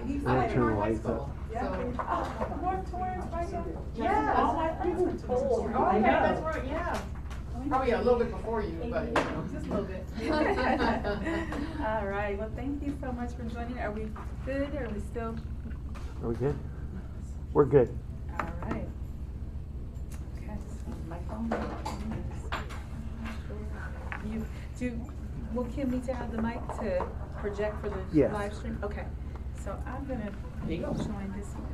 East Side High School. Yeah. North Torrance, right now? Yeah. All my friends went to the school. Oh, okay, that's right, yeah. Probably a little bit before you, but you know. Just a little bit. All right, well, thank you so much for joining. Are we good? Are we still? Are we good? We're good. All right. Okay, so my phone. Will Kim need to have the mic to project for the Yes. live stream? Okay, so I'm gonna join this one.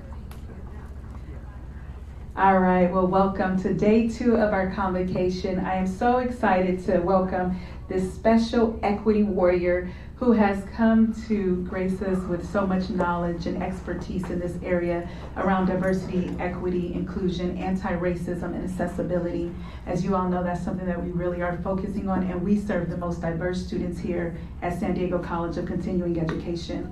All right, well, welcome to day 2 of our convocation. I am so excited to welcome this special equity warrior who has come to grace us with so much knowledge and expertise in this area around diversity, equity, inclusion, anti-racism, and accessibility. As you all know, that's something that we really are focusing on, and we serve the most diverse students here at San Diego College of Continuing Education.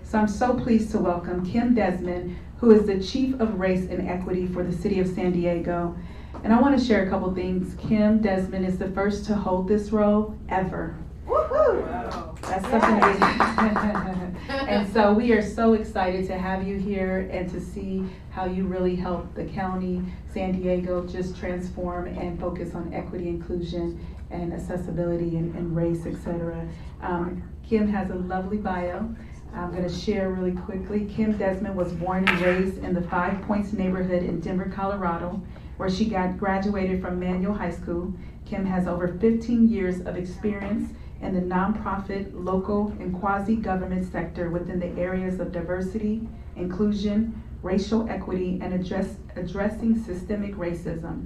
So I'm so pleased to welcome Kim Desmond, who is the Chief of Race and Equity for the City of San Diego. And I want to share a couple things. Kim Desmond is the first to hold this role ever. Woohoo! Wow. That's something And so we are so excited to have you here and to see how you really help the county, San Diego, just transform and focus on equity, inclusion, and accessibility and race, etc. Kim has a lovely bio. I'm going to share really quickly. Kim Desmond was born and raised in the 5 Points neighborhood in Denver, Colorado, where she graduated from Manual High School. Kim has over 15 years of experience in the nonprofit, local, and quasi-government sector within the areas of diversity, inclusion, racial equity, and addressing systemic racism.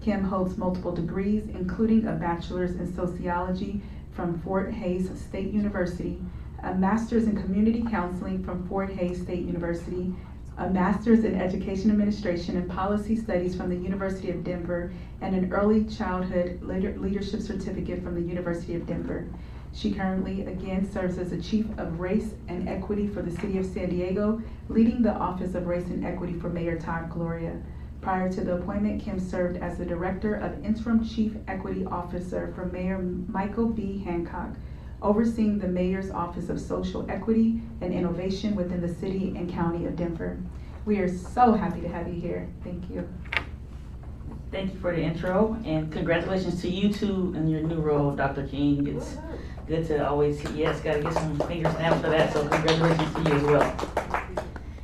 Kim holds multiple degrees, including a bachelor's in sociology from Fort Hays State University, a master's in community counseling from Fort Hays State University, a master's in education administration and policy studies from the University of Denver, and an early childhood leadership certificate from the University of Denver. She currently again serves as the Chief of Race and Equity for the City of San Diego, leading the Office of Race and Equity for Mayor Todd Gloria. Prior to the appointment, Kim served as the Director of Interim Chief Equity Officer for Mayor Michael B. Hancock, overseeing the Mayor's Office of Social Equity and Innovation within the City and County of Denver. We are so happy to have you here. Thank you. Thank you for the intro, and congratulations to you too in your new role, Dr. King. It's good to always, yes, gotta get some finger snaps for that, so congratulations to you as well.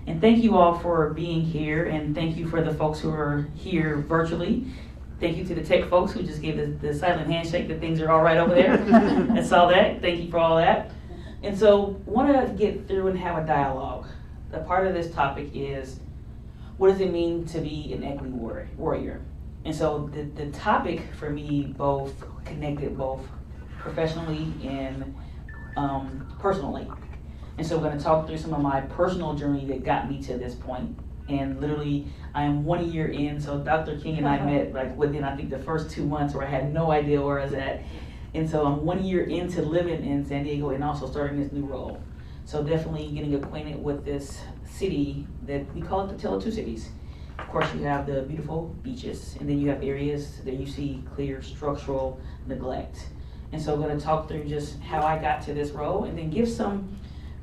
And thank you all for being here, and thank you for the folks who are here virtually. Thank you to the tech folks who just gave the silent handshake that things are all right over there. I saw that. Thank you for all that. And so, want to get through and have a dialogue. The part of this topic is, what does it mean to be an equity warrior? And so, the topic for me both connected both professionally and personally. And so, we're going to talk through some of my personal journey that got me to this point. And literally, I am 1 year in, so Dr. King and I met like within, I think, the first 2 months where I had no idea where I was at. And so I'm 1 year into living in San Diego and also starting this new role. So definitely getting acquainted with this city that we call it the Tale of Two Cities. Of course, you have the beautiful beaches, and then you have areas that you see clear structural neglect. And so I'm going to talk through just how I got to this role and then give some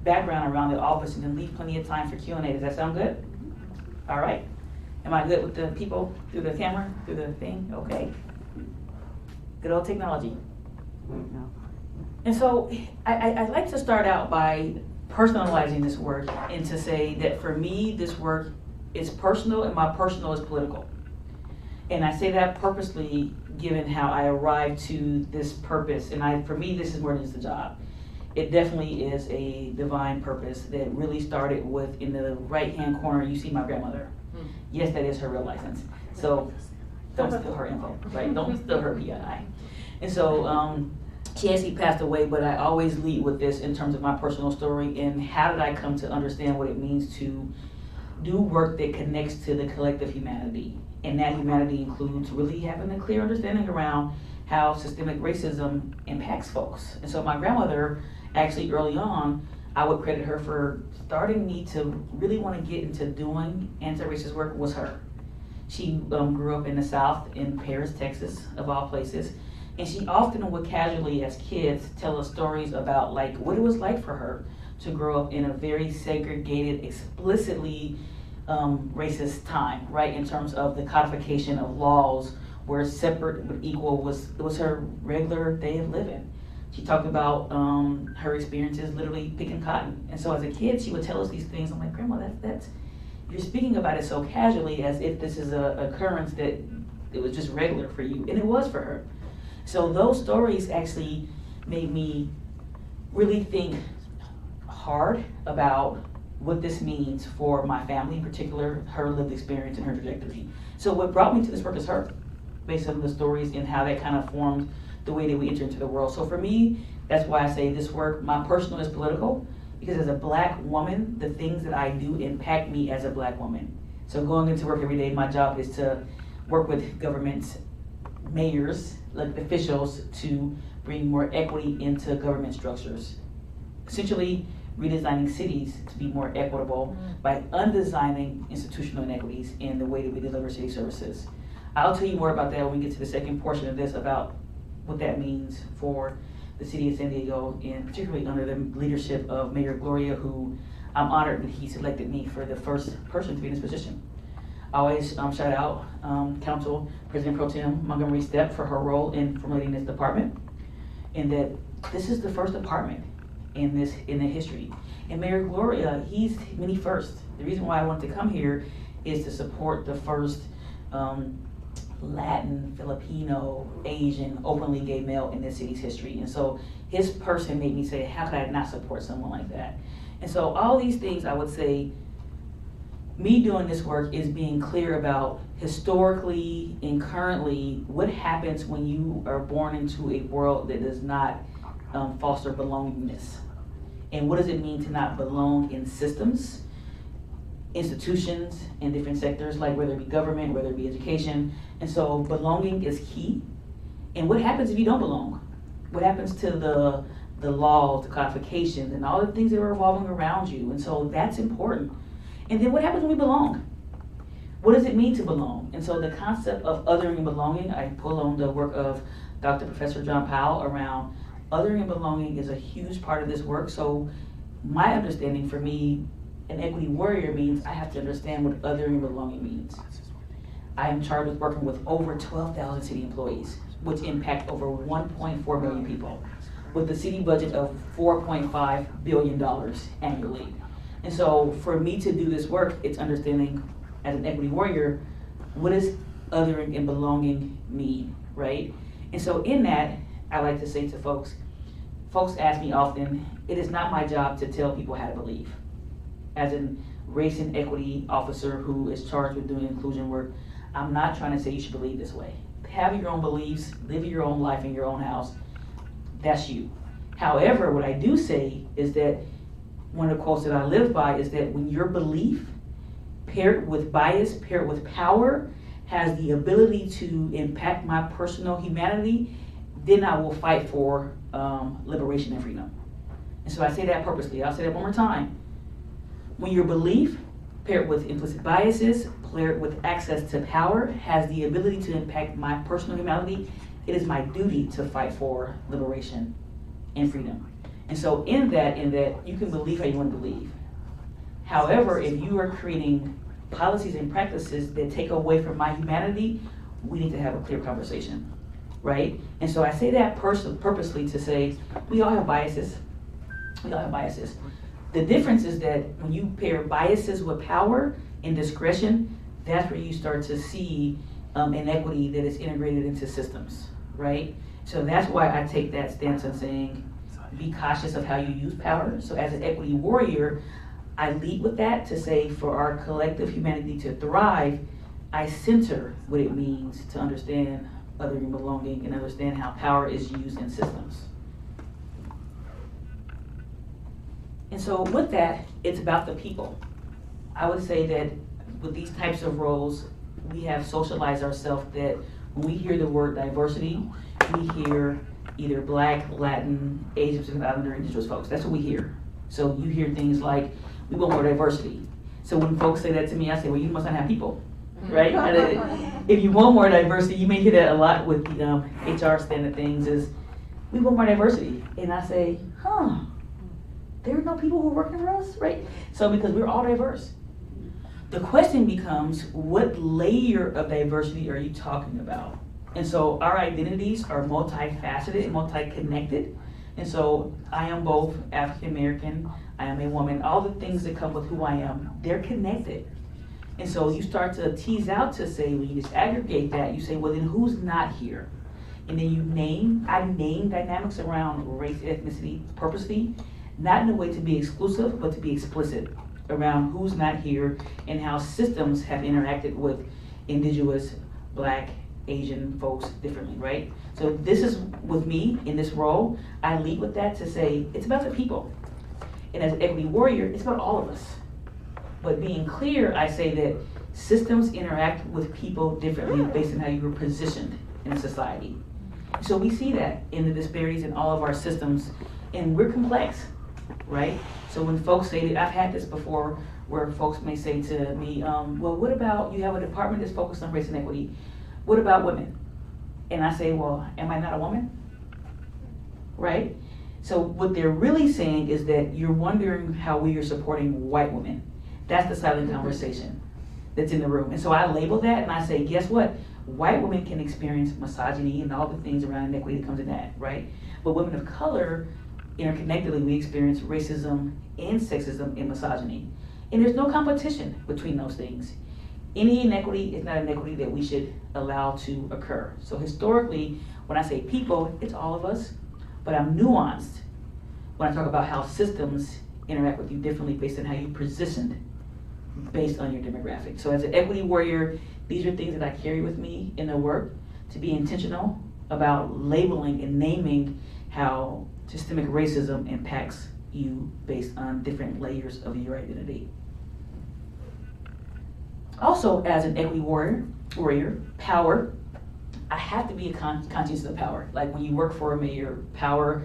background around the office and then leave plenty of time for Q&A. Does that sound good? All right. Am I good with the people through the camera, through the thing? Okay. Good old technology. And so I'd like to start out by personalizing this work and to say that for me, this work is personal and my personal is political. And I say that purposely given how I arrived to this purpose. And for me, this is more than just a job. It definitely is a divine purpose that really started with, in the right-hand corner, you see my grandmother. Yes, that is her real license. So don't steal her info, right? Don't steal her PI. And so she actually passed away, but I always lead with this in terms of my personal story and how did I come to understand what it means to do work that connects to the collective humanity. And that humanity includes really having a clear understanding around how systemic racism impacts folks. And so my grandmother, actually early on, I would credit her for starting me to really want to get into doing anti-racist work was her. She grew up in the South in Paris, Texas, of all places. And she often would casually, as kids, tell us stories about like what it was like for her to grow up in a very segregated, explicitly racist time, right? In terms of the codification of laws where separate but equal was her regular day of living. She talked about her experiences literally picking cotton. And so as a kid, she would tell us these things. I'm like, Grandma, that's you're speaking about it so casually as if this is a occurrence that it was just regular for you. And it was for her. So those stories actually made me really think hard about what this means for my family, in particular, her lived experience and her trajectory. So what brought me to this work is her, based on the stories and how that kind of formed the way that we enter into the world. So for me, that's why I say this work, my personal is political, because as a Black woman, the things that I do impact me as a Black woman. So going into work every day, my job is to work with governments, mayors, like officials, to bring more equity into government structures. Essentially, redesigning cities to be more equitable by undesigning institutional inequities in the way that we deliver city services. I'll tell you more about that when we get to the second portion of this, about what that means for the city of San Diego, and particularly under the leadership of Mayor Gloria, who I'm honored that he selected me for the first person to be in this position. I always shout out Council President Pro Tem Montgomery Stepp for her role in formulating this department, and that this is the first department in the history. And Mayor Gloria, he's many firsts. The reason why I wanted to come here is to support the first Latin, Filipino, Asian, openly gay male in this city's history. And so his person made me say, how could I not support someone like that? And so all these things, I would say, me doing this work is being clear about historically and currently what happens when you are born into a world that does not foster belongingness. And what does it mean to not belong in systems, institutions, and different sectors, like whether it be government, whether it be education. And so belonging is key. And what happens if you don't belong? What happens to the laws, the codifications, and all the things that are revolving around you? And so that's important. And then what happens when we belong? What does it mean to belong? And so the concept of othering and belonging, I pull on the work of Dr. Professor John Powell around othering and belonging is a huge part of this work. So my understanding, for me, an equity warrior means I have to understand what othering and belonging means. I am charged with working with over 12,000 city employees, which impact over 1.4 million people, with a city budget of $4.5 billion annually. And so for me to do this work, it's understanding as an equity warrior, what does othering and belonging mean, right? And so in that, I like to say to folks ask me often, it is not my job to tell people how to believe. As a race and equity officer who is charged with doing inclusion work, I'm not trying to say you should believe this way. Have your own beliefs, live your own life in your own house. That's you. However, what I do say is that one of the quotes that I live by is that when your belief, paired with bias, paired with power, has the ability to impact my personal humanity, then I will fight for liberation and freedom. And so I say that purposely. I'll say that one more time. When your belief, paired with implicit biases, paired with access to power, has the ability to impact my personal humanity, it is my duty to fight for liberation and freedom. And so in that, you can believe how you want to believe. However, if you are creating policies and practices that take away from my humanity, we need to have a clear conversation, right? And so I say that purposely to say, we all have biases. We all have biases. The difference is that when you pair biases with power and discretion, that's where you start to see inequity that is integrated into systems, right? So that's why I take that stance on saying, be cautious of how you use power. So as an equity warrior, I lead with that to say for our collective humanity to thrive, I center what it means to understand othering and belonging and understand how power is used in systems. And so with that, it's about the people. I would say that with these types of roles, we have socialized ourselves that when we hear the word diversity, we hear either Black, Latin, Asian, Pacific Islander, Indigenous folks. That's what we hear. So you hear things like, we want more diversity. So when folks say that to me, I say, well, you must not have people, right? If you want more diversity, you may hear that a lot with the HR standard things is, we want more diversity. And I say, there are no people who are working for us, right? So because we're all diverse. The question becomes, what layer of diversity are you talking about? And so our identities are multifaceted and multi-connected. And so I am both African American, I am a woman, all the things that come with who I am, they're connected. And so you start to tease out to say, when you just aggregate that, you say, well, then who's not here? And then I name dynamics around race, ethnicity, purposely, not in a way to be exclusive, but to be explicit around who's not here and how systems have interacted with indigenous, Black, Asian folks differently, right? So this is, with me in this role, I lead with that to say, it's about the people. And as an equity warrior, it's about all of us. But being clear, I say that systems interact with people differently based on how you were positioned in society. So we see that in the disparities in all of our systems, and we're complex, right? So when folks say that, I've had this before, where folks may say to me, well, what about, you have a department that's focused on race and equity, what about women? And I say, well, am I not a woman? Right? So what they're really saying is that you're wondering how we are supporting white women. That's the silent conversation that's in the room. And so I label that and I say, guess what? White women can experience misogyny and all the things around inequity that comes in that, right? But women of color, interconnectedly, we experience racism and sexism and misogyny. And there's no competition between those things. Any inequity is not an inequity that we should allow to occur. So historically, when I say people, it's all of us, but I'm nuanced when I talk about how systems interact with you differently based on how you positioned based on your demographic. So as an equity warrior, these are things that I carry with me in the work, to be intentional about labeling and naming how systemic racism impacts you based on different layers of your identity. Also, as an equity warrior, power, I have to be conscious of power. Like when you work for a mayor, power,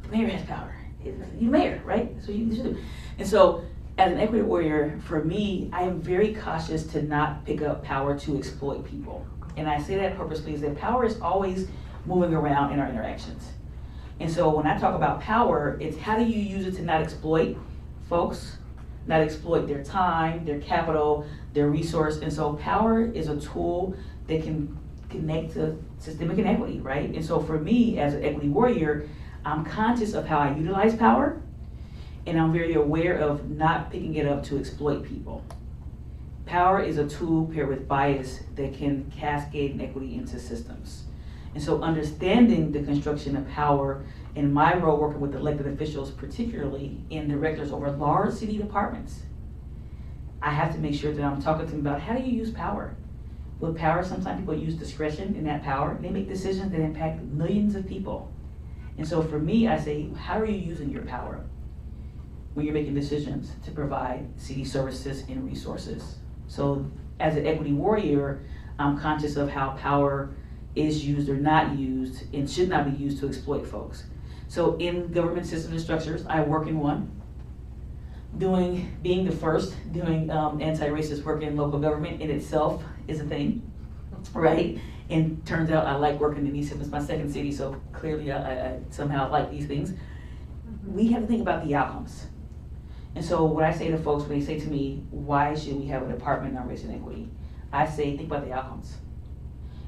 the mayor has power. You're the mayor, right? So you should do. And so, as an equity warrior, for me, I am very cautious to not pick up power to exploit people. And I say that purposely, is that power is always moving around in our interactions. And so when I talk about power, it's how do you use it to not exploit folks, not exploit their time, their capital, their resource. And so power is a tool that can connect to systemic inequity, right? And so for me, as an equity warrior, I'm conscious of how I utilize power, and I'm very aware of not picking it up to exploit people. Power is a tool paired with bias that can cascade inequity into systems. And so understanding the construction of power in my role working with elected officials, particularly in directors over large city departments, I have to make sure that I'm talking to them about how do you use power? With power, sometimes people use discretion in that power. They make decisions that impact millions of people. And so for me, I say, how are you using your power when you're making decisions to provide city services and resources? So as an equity warrior, I'm conscious of how power is used or not used and should not be used to exploit folks. So in government systems and structures, I work in one. Being the first, doing anti-racist work in local government in itself is a thing, right? And turns out I like working in East. It's my second city, so clearly I somehow like these things. We have to think about the outcomes. And so what I say to folks when they say to me, why should we have a department on race and equity? I say, think about the outcomes.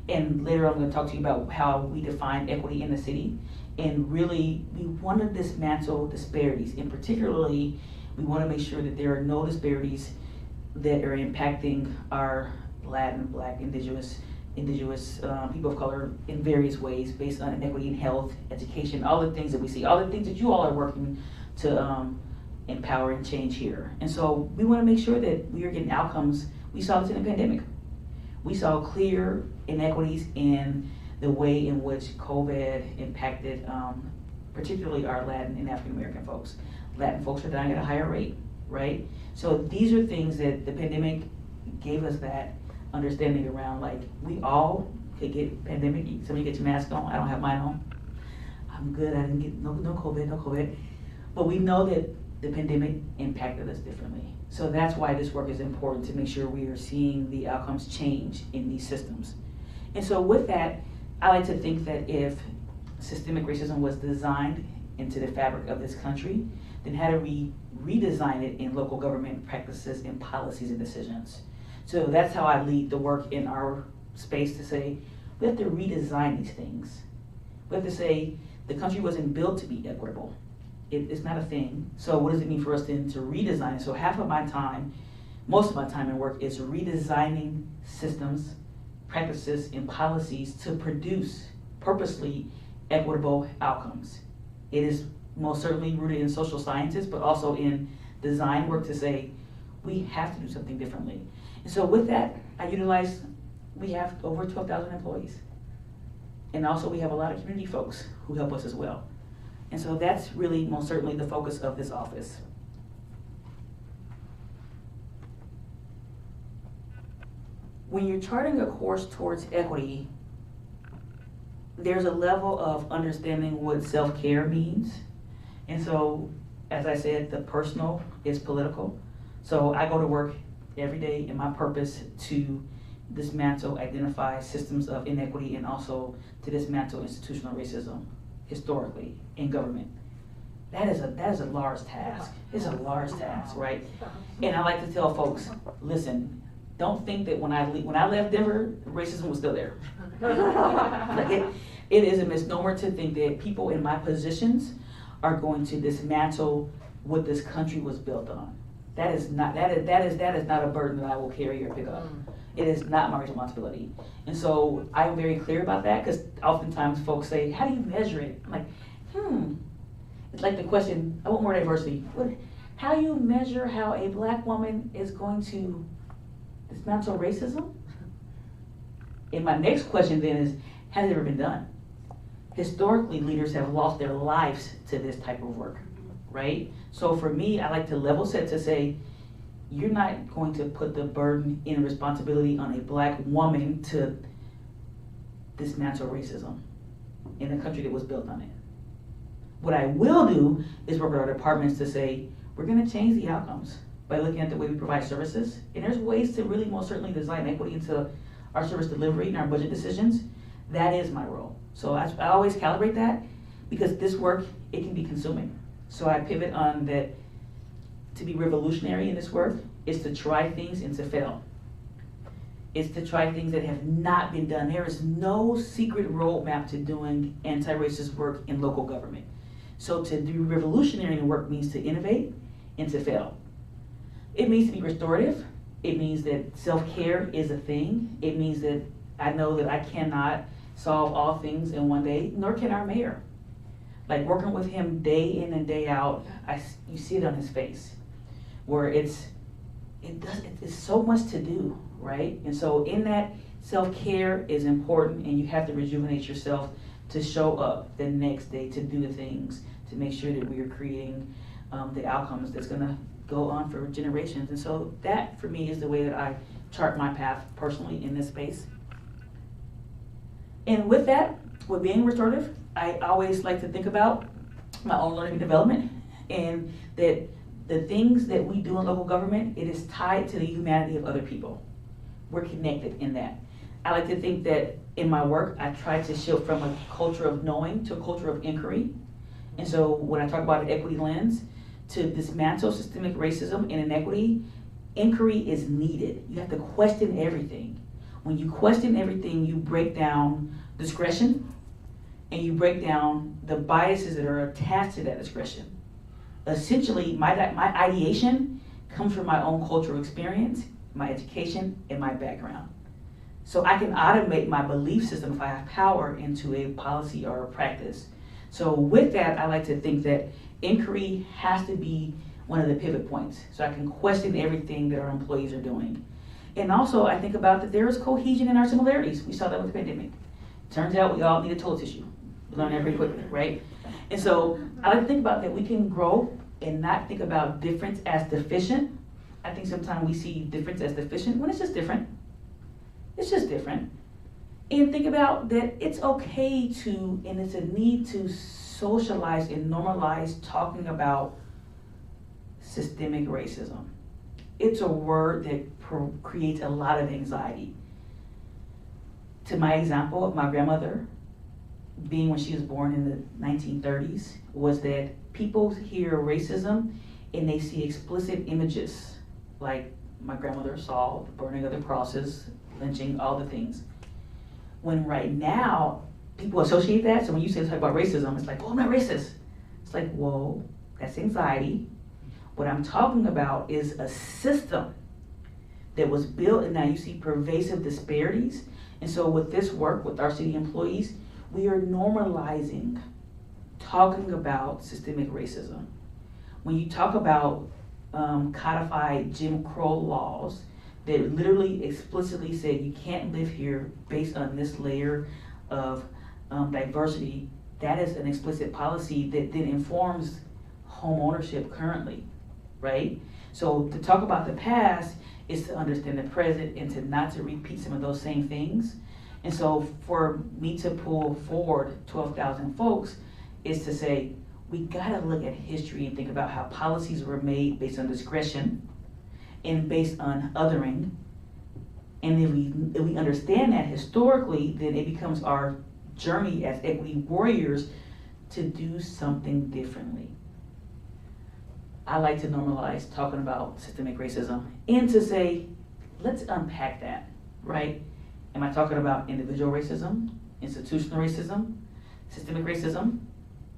And later I'm going to talk to you about how we define equity in the city. And really, we want to dismantle disparities. And particularly, we want to make sure that there are no disparities that are impacting our Latin, Black, Indigenous people of color in various ways based on inequity in health, education, all the things that we see, all the things that you all are working to empower and change here. And so we want to make sure that we are getting outcomes. We saw this in the pandemic. We saw clear inequities in the way in which COVID impacted particularly our Latin and African American folks. Latin folks are dying at a higher rate, right? So these are things that the pandemic gave us that understanding around, like, we all could get pandemic. Some of you get your mask on. I don't have mine on. I'm good. I didn't get no COVID. But we know that the pandemic impacted us differently. So that's why this work is important, to make sure we are seeing the outcomes change in these systems. And so with that, I like to think that if systemic racism was designed into the fabric of this country, then how do we redesign it in local government practices and policies and decisions? So that's how I lead the work in our space, to say, we have to redesign these things. We have to say, the country wasn't built to be equitable. It's not a thing. So what does it mean for us then to redesign it? So half of my time, most of my time in work, is redesigning systems, practices, and policies to produce purposely equitable outcomes. It is most certainly rooted in social sciences, but also in design work, to say, we have to do something differently. And so with that, we have over 12,000 employees. And also we have a lot of community folks who help us as well. And so that's really most certainly the focus of this office. When you're charting a course towards equity, there's a level of understanding what self-care means. And so, as I said, the personal is political. So I go to work every day in my purpose to dismantle, identify systems of inequity, and also to dismantle institutional racism historically in government. That is a large task. It's a large task, right? And I like to tell folks, listen, don't think that when I left Denver, racism was still there. Like it is a misnomer to think that people in my positions are going to dismantle what this country was built on. That is not a burden that I will carry or pick up. It is not my responsibility. And so I am very clear about that, because oftentimes folks say, how do you measure it? I'm like, It's like the question, I want more diversity. How do you measure how a black woman is going to dismantle racism? And my next question then is, has it ever been done? Historically, leaders have lost their lives to this type of work, right? So for me, I like to level set to say, you're not going to put the burden and responsibility on a black woman to dismantle racism in a country that was built on it. What I will do is work with our departments to say, we're gonna change the outcomes by looking at the way we provide services. And there's ways to really most certainly design equity into our service delivery and our budget decisions. That is my role. So I always calibrate that, because this work, it can be consuming. So I pivot on that. To be revolutionary in this work is to try things and to fail. It's to try things that have not been done. There is no secret roadmap to doing anti-racist work in local government. So to do revolutionary work means to innovate and to fail. It means to be restorative. It means that self-care is a thing. It means that I know that I cannot solve all things in one day, nor can our mayor. Like working with him day in and day out, you see it on his face, where it's so much to do, right? And so in that, self-care is important, and you have to rejuvenate yourself to show up the next day, to do the things, to make sure that we are creating the outcomes that's gonna go on for generations. And so that, for me, is the way that I chart my path personally in this space. And with that, with being restorative, I always like to think about my own learning and development, and that the things that we do in local government, it is tied to the humanity of other people. We're connected in that. I like to think that in my work, I try to shift from a culture of knowing to a culture of inquiry. And so when I talk about an equity lens, to dismantle systemic racism and inequity, inquiry is needed. You have to question everything. When you question everything, you break down discretion, and you break down the biases that are attached to that discretion. Essentially, my ideation comes from my own cultural experience, my education, and my background. So I can automate my belief system if I have power into a policy or a practice. So with that, I like to think that inquiry has to be one of the pivot points. So I can question everything that our employees are doing. And also, I think about that there is cohesion in our similarities. We saw that with the pandemic. Turns out we all need a toilet tissue. We learn that very quickly, right? And so I like to think about that we can grow and not think about difference as deficient. I think sometimes we see difference as deficient when it's just different. It's just different. And think about that it's okay to, and it's a need to socialize and normalize talking about systemic racism. It's a word that creates a lot of anxiety. To my example of my grandmother, being when she was born in the 1930s, was that people hear racism and they see explicit images, like my grandmother saw the burning of the crosses, lynching, all the things. When right now, people associate that, so when you say talk about racism, it's like, oh, I'm not racist. It's like, whoa, that's anxiety. What I'm talking about is a system that was built, and now you see pervasive disparities. And so with this work with our city employees, we are normalizing talking about systemic racism. When you talk about codified Jim Crow laws that literally explicitly say you can't live here based on this layer of diversity, that is an explicit policy that then informs home ownership currently, right? So to talk about the past is to understand the present and to not to repeat some of those same things. And so for me to pull forward 12,000 folks is to say, we gotta look at history and think about how policies were made based on discretion and based on othering. And if we understand that historically, then it becomes our journey as equity warriors to do something differently. I like to normalize talking about systemic racism and to say, let's unpack that, right? Am I talking about individual racism, institutional racism, systemic racism?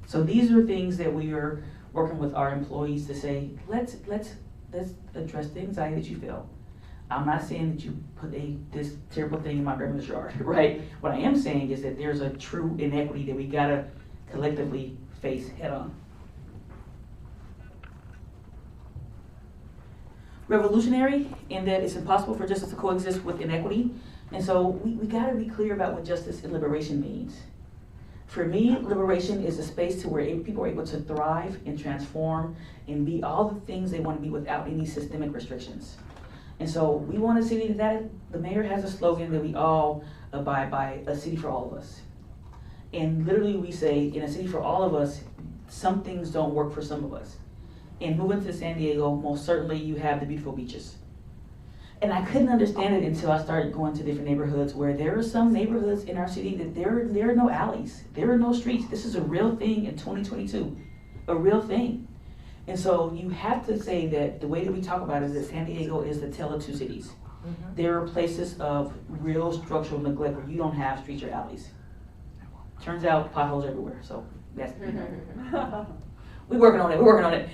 So these are things that we are working with our employees to say, let's address the anxiety that you feel. I'm not saying that you put this terrible thing in my grandmother's yard, right? What I am saying is that there's a true inequity that we gotta collectively face head on. Revolutionary in that it's impossible for justice to coexist with inequity. And so we gotta be clear about what justice and liberation means. For me, liberation is a space to where people are able to thrive and transform and be all the things they want to be without any systemic restrictions. And so we want a city that the mayor has a slogan that we all abide by, a city for all of us. And literally we say, in a city for all of us, some things don't work for some of us. And moving to San Diego, most certainly you have the beautiful beaches. And I couldn't understand it until I started going to different neighborhoods where there are some neighborhoods in our city that there are no alleys, there are no streets. This is a real thing in 2022, a real thing. And so you have to say that the way that we talk about it is that San Diego is the tale of two cities. Mm-hmm. There are places of real structural neglect where you don't have streets or alleys. Turns out potholes everywhere, so that's, we're working on it.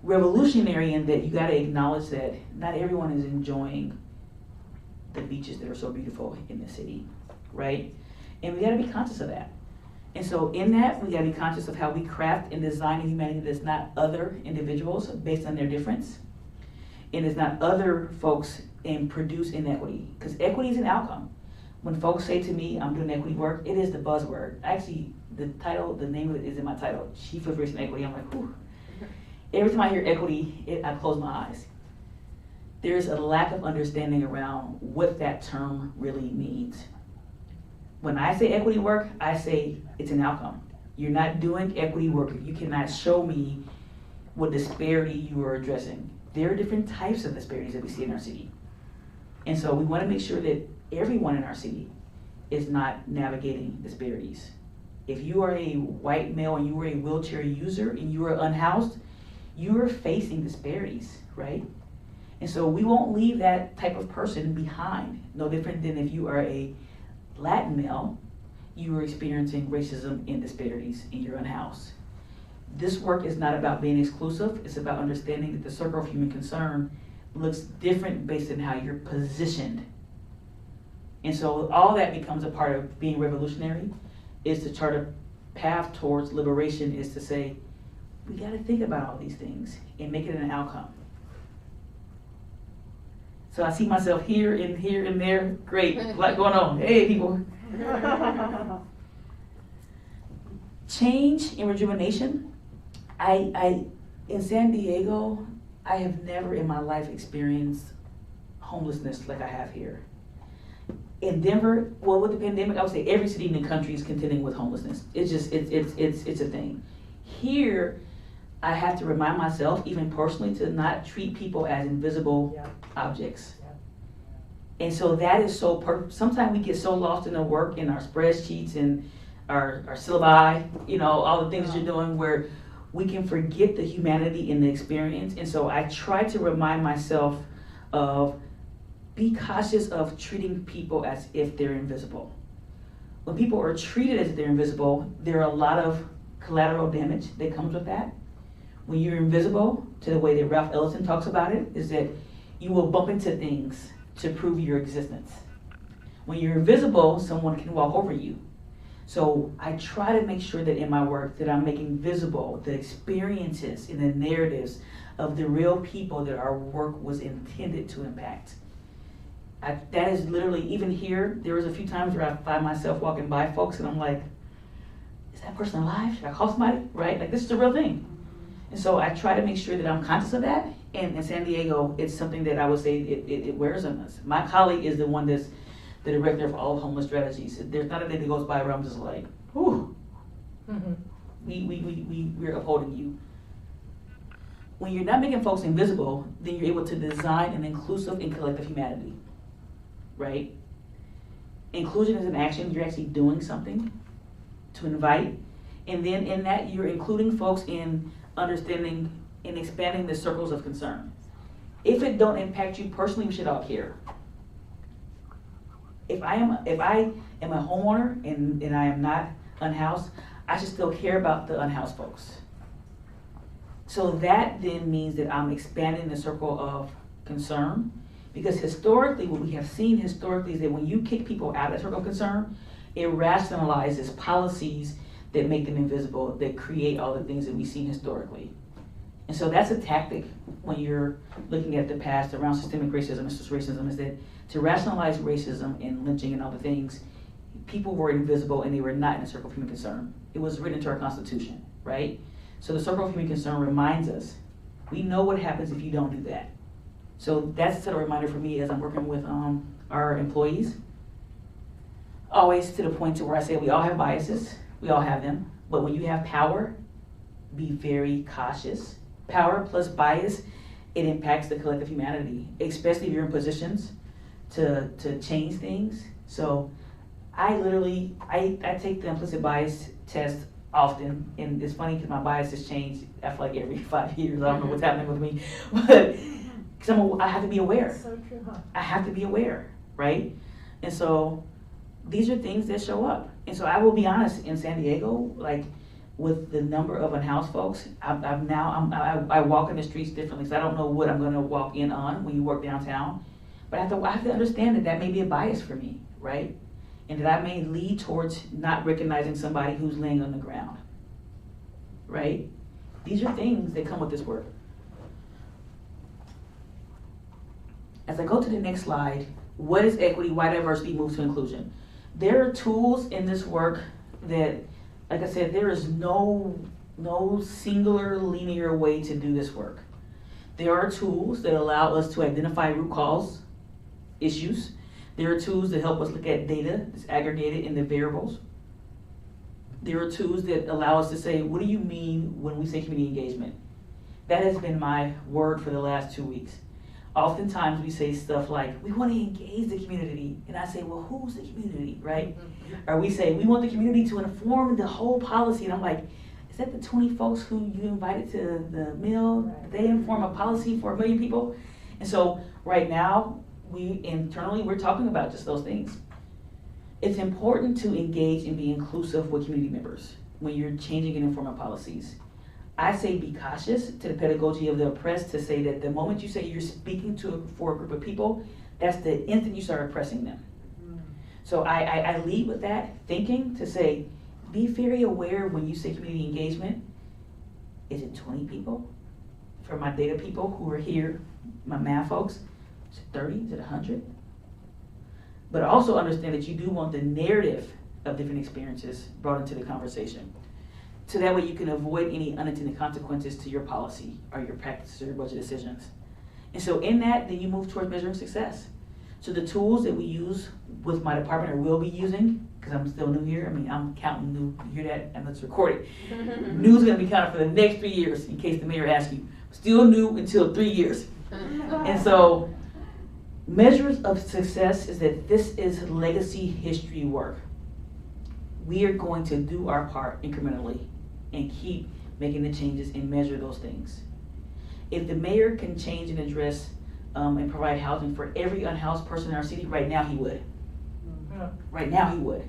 Revolutionary in that you gotta acknowledge that not everyone is enjoying the beaches that are so beautiful in the city, right? And we gotta be conscious of that. And so in that, we gotta be conscious of how we craft and design a humanity that's not other individuals based on their difference, and it's not other folks and produce inequity, because equity is an outcome. When folks say to me, I'm doing equity work, it is the buzzword. Actually, the name of it is in my title, Chief of Race and Equity. I'm like, whew. Every time I hear equity, I close my eyes. There's a lack of understanding around what that term really means. When I say equity work, I say it's an outcome. You're not doing equity work if you cannot show me what disparity you are addressing. There are different types of disparities that we see in our city. And so we want to make sure that everyone in our city is not navigating disparities. If you are a white male and you are a wheelchair user and you are unhoused, you are facing disparities, right? And so we won't leave that type of person behind. No different than if you are a Latin male, you are experiencing racism and disparities and you're unhoused. This work is not about being exclusive, it's about understanding that the circle of human concern looks different based on how you're positioned. And so all that becomes a part of being revolutionary, is to chart a path towards liberation, is to say, we gotta think about all these things and make it an outcome. So I see myself here and there. Great, a lot going on. Hey, people. Change and rejuvenation. In San Diego, I have never in my life experienced homelessness like I have here. In Denver, well, with the pandemic, I would say every city in the country is contending with homelessness. It's just, it's a thing. Here, I have to remind myself, even personally, to not treat people as invisible objects. And so that is so, sometimes we get so lost in the work, in our spreadsheets and our syllabi, all the things you're doing, where we can forget the humanity in the experience. And so I try to remind myself of, be cautious of treating people as if they're invisible. When people are treated as if they're invisible, there are a lot of collateral damage that comes with that. When you're invisible, to the way that Ralph Ellison talks about it, is that you will bump into things to prove your existence. When you're invisible, someone can walk over you. So I try to make sure that in my work that I'm making visible the experiences and the narratives of the real people that our work was intended to impact. That is literally, even here, there was a few times where I find myself walking by folks and I'm like, is that person alive? Should I call somebody? Right? Like, this is a real thing. And so I try to make sure that I'm conscious of that. And in San Diego, it's something that I would say it wears on us. My colleague is the one that's the director of all homeless strategies. There's not a day that goes by where I'm just like, whew, we're upholding you. When you're not making folks invisible, then you're able to design an inclusive and collective humanity, right? Inclusion is an action. You're actually doing something to invite. And then in that, you're including folks in understanding and expanding the circles of concern. If it don't impact you personally, we should all care. If I am a homeowner and I am not unhoused, I should still care about the unhoused folks. So that then means that I'm expanding the circle of concern, because historically, what we have seen historically is that when you kick people out of that circle of concern, it rationalizes policies that make them invisible, that create all the things that we've seen historically. And so that's a tactic when you're looking at the past around systemic racism and racism, is that to rationalize racism and lynching and all the things, people were invisible and they were not in a circle of human concern. It was written into our Constitution, right? So the circle of human concern reminds us, we know what happens if you don't do that. So that's a reminder for me as I'm working with our employees. Always to the point to where I say we all have biases, we all have them, but when you have power, be very cautious. Power plus bias, it impacts the collective humanity, especially if you're in positions to change things. So I literally, I take the implicit bias test often, and it's funny because my bias has changed, I feel like every 5 years. I don't know what's happening with me, but because I have to be aware. That's so true, huh? I have to be aware, right? And so these are things that show up. And so I will be honest, in San Diego, like with the number of unhoused folks, I walk in the streets differently, so I don't know what I'm gonna walk in on when you work downtown. But I have to understand that may be a bias for me, right? And that I may lead towards not recognizing somebody who's laying on the ground, right? These are things that come with this work. As I go to the next slide, what is equity? Why diversity moves to inclusion? There are tools in this work that, like I said, there is no singular linear way to do this work. There are tools that allow us to identify root cause issues. There are tools that help us look at data that's aggregated in the variables. There are tools that allow us to say, what do you mean when we say community engagement? That has been my word for the last 2 weeks. Oftentimes we say stuff like, we want to engage the community. And I say, well, who's the community, right? Or we say, we want the community to inform the whole policy. And I'm like, is that the 20 folks who you invited to the meal? Right. They inform a policy for 1 million people? And so right now, we're talking about just those things. It's important to engage and be inclusive with community members when you're changing and informing policies. I say be cautious to the pedagogy of the oppressed, to say that the moment you say you're speaking for a group of people, that's the instant you start oppressing them. So I lead with that thinking to say, be very aware when you say community engagement. Is it 20 people? For my data people who are here, my math folks, is it 30? Is it 100? But also understand that you do want the narrative of different experiences brought into the conversation. So that way you can avoid any unintended consequences to your policy or your practices or your budget decisions. And so in that, then you move towards measuring success. So the tools that we use with my department, or will be using, because I'm still new here, I'm counting new, you hear that? And let's record it. New is gonna be counted for the next 3 years, in case the mayor asks you. Still new until 3 years. And so, measures of success is that this is legacy history work. We are going to do our part incrementally and keep making the changes and measure those things. If the mayor can change and address and provide housing for every unhoused person in our city, right now he would. Right now he would.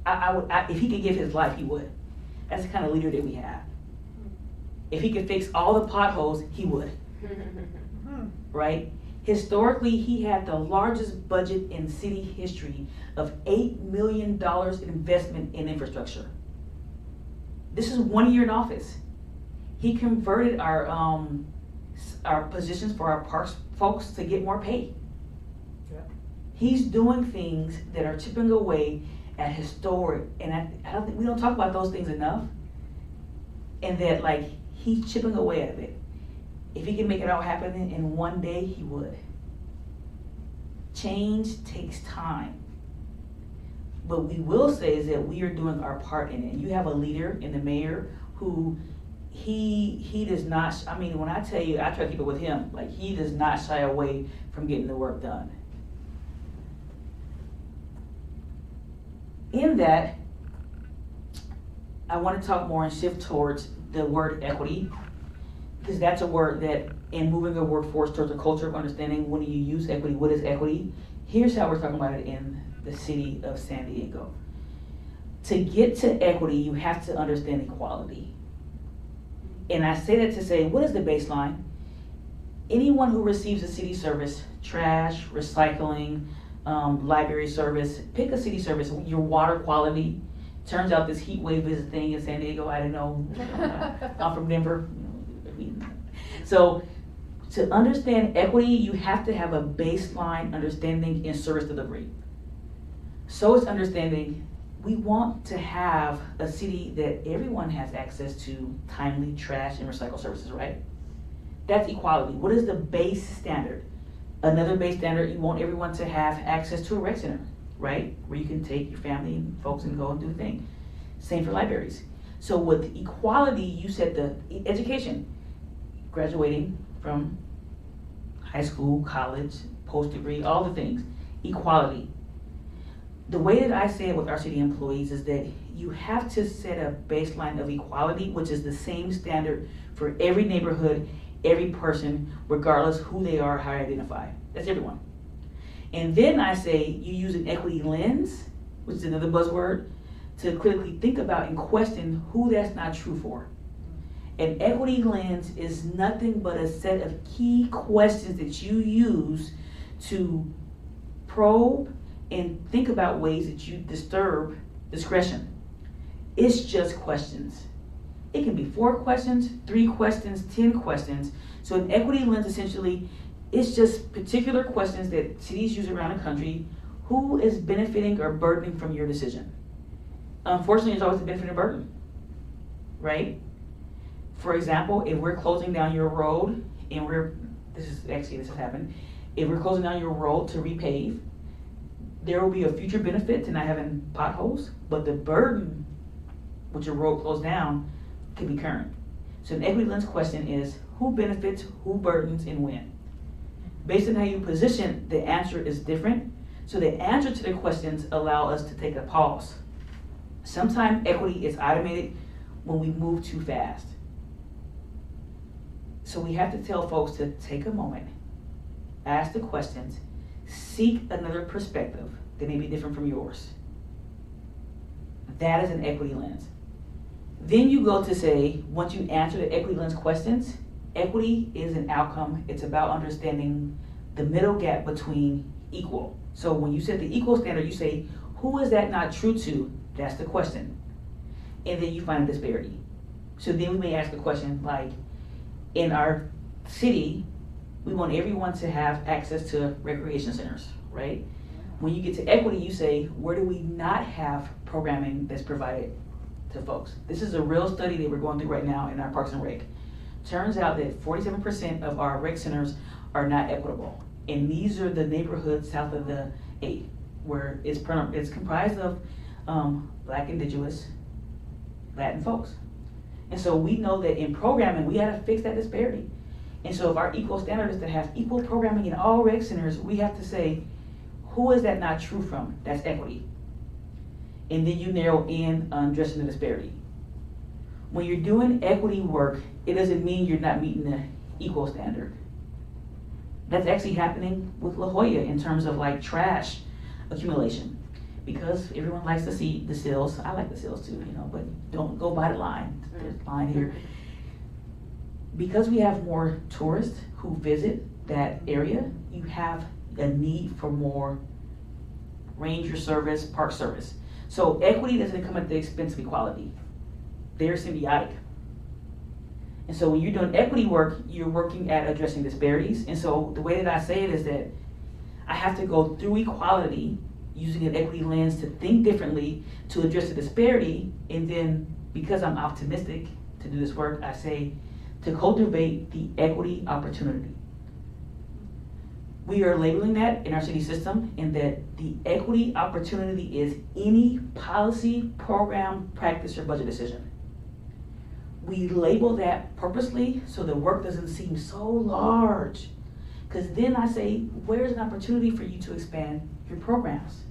If he could give his life, he would. That's the kind of leader that we have. If he could fix all the potholes, he would. Right? Historically, he had the largest budget in city history of $8 million in investment in infrastructure. This is 1 year in office. He converted our positions for our parks folks to get more pay. Yeah. He's doing things that are chipping away at historic, and I don't think we don't talk about those things enough. And that like he's chipping away at it. If he can make it all happen in one day, he would. Change takes time. But we will say is that we are doing our part in it. And you have a leader in the mayor who he does not, I mean, when I tell you, I try to keep it with him, like he does not shy away from getting the work done. In that, I want to talk more and shift towards the word equity, because that's a word that in moving the workforce towards a culture of understanding, when you use equity, what is equity? Here's how we're talking about it in the city of San Diego. To get to equity, you have to understand equality. And I say that to say, what is the baseline? Anyone who receives a city service, trash, recycling, library service, pick a city service, your water quality. Turns out this heat wave is a thing in San Diego, I didn't know. I'm from Denver. So to understand equity, you have to have a baseline understanding in service delivery. So it's understanding we want to have a city that everyone has access to timely trash and recycle services, right? That's equality. What is the base standard? Another base standard, you want everyone to have access to a rec center, right? Where you can take your family and folks and go and do the thing. Same for libraries. So with equality, you said the education, graduating from high school, college, post-degree, all the things, equality. The way that I say it with our city employees is that you have to set a baseline of equality, which is the same standard for every neighborhood, every person, regardless who they are, how they identify. That's everyone. And then I say you use an equity lens, which is another buzzword, to critically think about and question who that's not true for. An equity lens is nothing but a set of key questions that you use to probe and think about ways that you disturb discretion. It's just questions. It can be 4 questions, 3 questions, 10 questions. So an equity lens essentially is just particular questions that cities use around the country. Who is benefiting or burdening from your decision? Unfortunately, there's always a benefit and burden, right? For example, if we're closing down your road and this has happened, if we're closing down your road to repave, there will be a future benefit to not having potholes, but the burden with your road closed down could be current. So an equity lens question is who benefits, who burdens, and when. Based on how you position, the answer is different. So the answer to the questions allow us to take a pause. Sometimes equity is automated when we move too fast. So we have to tell folks to take a moment, ask the questions, seek another perspective that may be different from yours. That is an equity lens. Then you go to say, once you answer the equity lens questions, equity is an outcome. It's about understanding the middle gap between equal. So when you set the equal standard, you say, who is that not true to? That's the question. And then you find a disparity. So then we may ask the question like, in our city, we want everyone to have access to recreation centers, right? When you get to equity, you say, where do we not have programming that's provided to folks? This is a real study that we're going through right now in our Parks and Rec. Turns out that 47% of our rec centers are not equitable. And these are the neighborhoods south of the 8, where it's comprised of Black, Indigenous, Latin folks. And so we know that in programming, we gotta fix that disparity. And so if our equal standard is to have equal programming in all rec centers, we have to say, who is that not true from? That's equity. And then you narrow in on addressing the disparity. When you're doing equity work, it doesn't mean you're not meeting the equal standard. That's actually happening with La Jolla in terms of like trash accumulation. Because everyone likes to see the seals. I like the seals too, you know, but don't go by the line. There's a line here. Because we have more tourists who visit that area, you have a need for more ranger service, park service. So equity doesn't come at the expense of equality. They're symbiotic. And so when you're doing equity work, you're working at addressing disparities. And so the way that I say it is that I have to go through equality using an equity lens to think differently to address the disparity. And then because I'm optimistic to do this work, I say to cultivate the equity opportunity. We are labeling that in our city system, in that the equity opportunity is any policy, program, practice, or budget decision. We label that purposely so the work doesn't seem so large. Because then I say, where's an opportunity for you to expand your programs?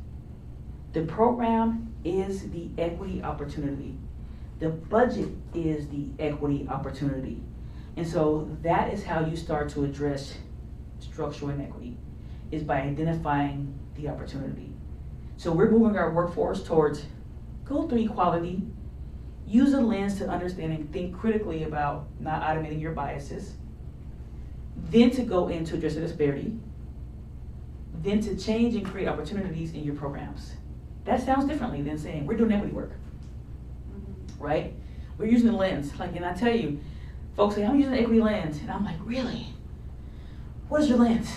The program is the equity opportunity. The budget is the equity opportunity. And so that is how you start to address structural inequity, is by identifying the opportunity. So we're moving our workforce towards go through equality, use a lens to understand and think critically about not automating your biases, then to go in to address the disparity, then to change and create opportunities in your programs. That sounds differently than saying we're doing equity work, right? We're using the lens, and I tell you, folks say, I'm using the equity lens, and I'm like, really? What is your lens?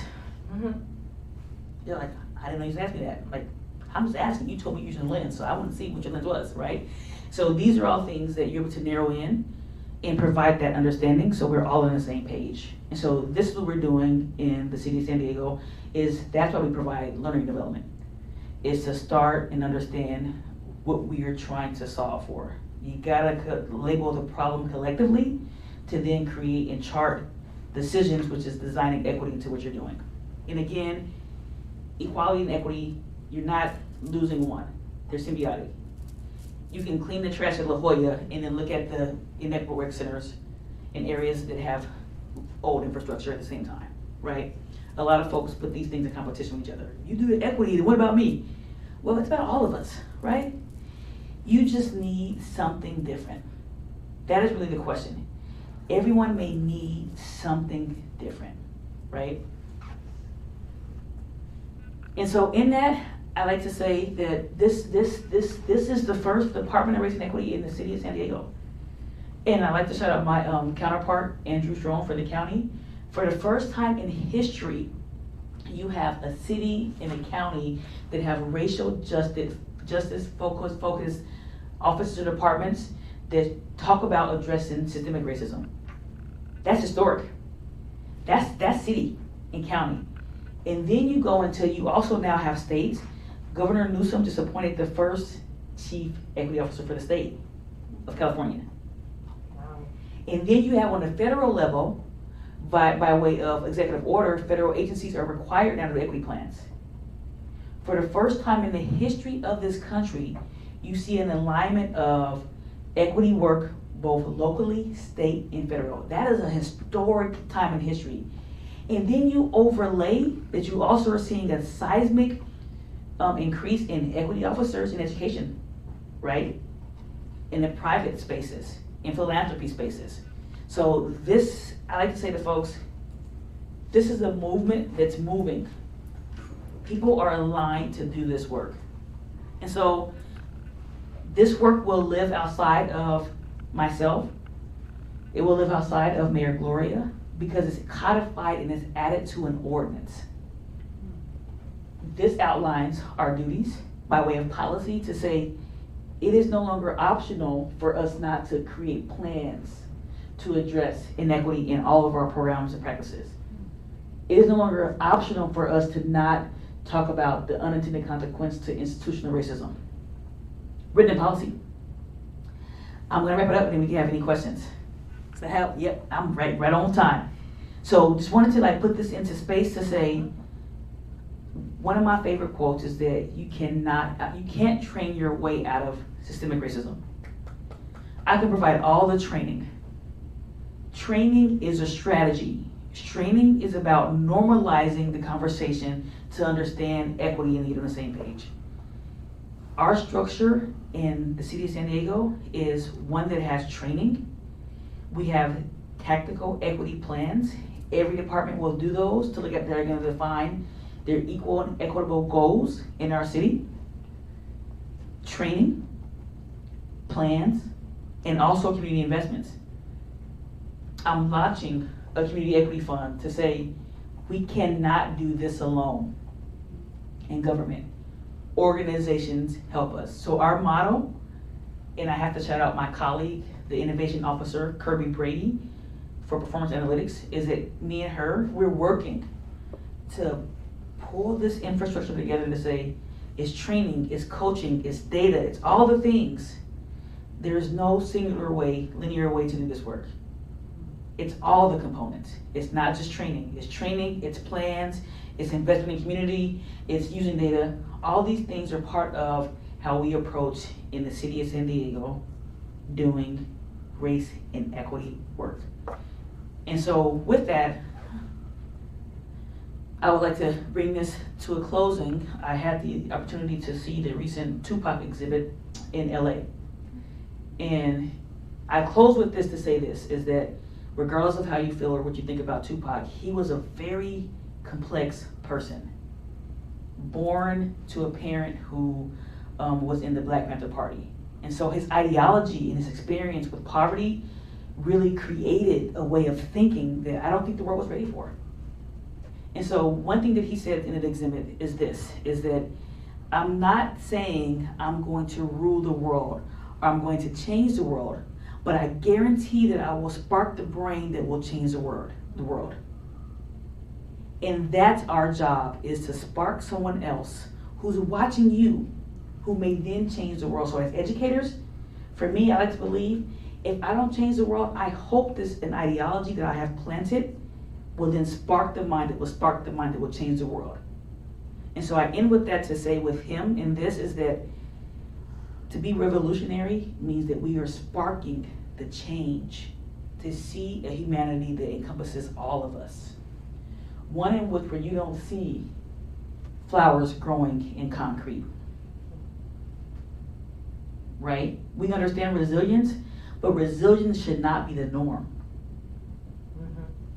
They're like, I didn't know you was asking that. Like, I'm just asking, you told me you're using a lens, so I want to see what your lens was, right? So these are all things that you're able to narrow in and provide that understanding so we're all on the same page. And so this is what we're doing in the city of San Diego, is that's why we provide learning development, is to start and understand what we are trying to solve for. You gotta label the problem collectively to then create and chart decisions, which is designing equity into what you're doing. And again, equality and equity, you're not losing one. They're symbiotic. You can clean the trash at La Jolla and then look at the inequitable rec centers in areas that have old infrastructure at the same time, right? A lot of folks put these things in competition with each other. You do the equity, then what about me? Well, it's about all of us, right? You just need something different. That is really the question. Everyone may need something different, right? And so in that, I like to say that this is the first Department of Race and Equity in the city of San Diego. And I like to shout out my counterpart, Andrew Strong, for the county. For the first time in history, you have a city and a county that have racial justice focused offices or departments that talk about addressing systemic racism. That's historic. That's city and county. And then you go until you also now have states. Governor Newsom just appointed the first chief equity officer for the state of California. Wow. And then you have on the federal level, by way of executive order, federal agencies are required now to do equity plans. For the first time in the history of this country, you see an alignment of equity work both locally, state, and federal. That is a historic time in history. And then you overlay that you also are seeing a seismic increase in equity officers in education, right? In the private spaces, in philanthropy spaces. So this, I like to say to folks, this is a movement that's moving. People are aligned to do this work. And so this work will live outside of myself. It will live outside of Mayor Gloria, because it's codified and it's added to an ordinance. This outlines our duties by way of policy to say it is no longer optional for us not to create plans to address inequity in all of our programs and practices. It is no longer optional for us to not talk about the unintended consequence to institutional racism. Written in policy. I'm gonna wrap it up and then we can have any questions. Yep, I'm right on time. So just wanted to put this into space to say, one of my favorite quotes is that you can't train your way out of systemic racism. I can provide all the training. Training is a strategy. Training is about normalizing the conversation to understand equity and get on the same page. Our structure in the city of San Diego is one that has training. We have tactical equity plans. Every department will do those to look at, they're going to define their equal and equitable goals in our city. Training, plans, and also community investments. I'm launching a community equity fund to say we cannot do this alone in government. Organizations help us. So our motto, and I have to shout out my colleague, the innovation officer, Kirby Brady, for performance analytics, is that me and her, we're working to pull this infrastructure together to say, it's training, it's coaching, it's data, it's all the things. There's no singular way, linear way to do this work. It's all the components. It's not just training. It's training, it's plans, it's investment in community, it's using data. All these things are part of how we approach in the city of San Diego doing race and equity work. And so with that, I would like to bring this to a closing. I had the opportunity to see the recent Tupac exhibit in LA. And I close with this to say this, is that regardless of how you feel or what you think about Tupac, he was a very complex person. Born to a parent who was in the Black Panther Party. And so his ideology and his experience with poverty really created a way of thinking that I don't think the world was ready for. And so one thing that he said in the exhibit is this, is that I'm not saying I'm going to rule the world or I'm going to change the world, but I guarantee that I will spark the brain that will change the world. And that's our job, is to spark someone else who's watching you, who may then change the world. So as educators, for me, I like to believe, if I don't change the world, I hope an ideology that I have planted will then spark the mind that will spark the mind that will change the world. And so I end with that to say with him in this is that to be revolutionary means that we are sparking the change to see a humanity that encompasses all of us. One in which where you don't see flowers growing in concrete, right? We understand resilience, but resilience should not be the norm.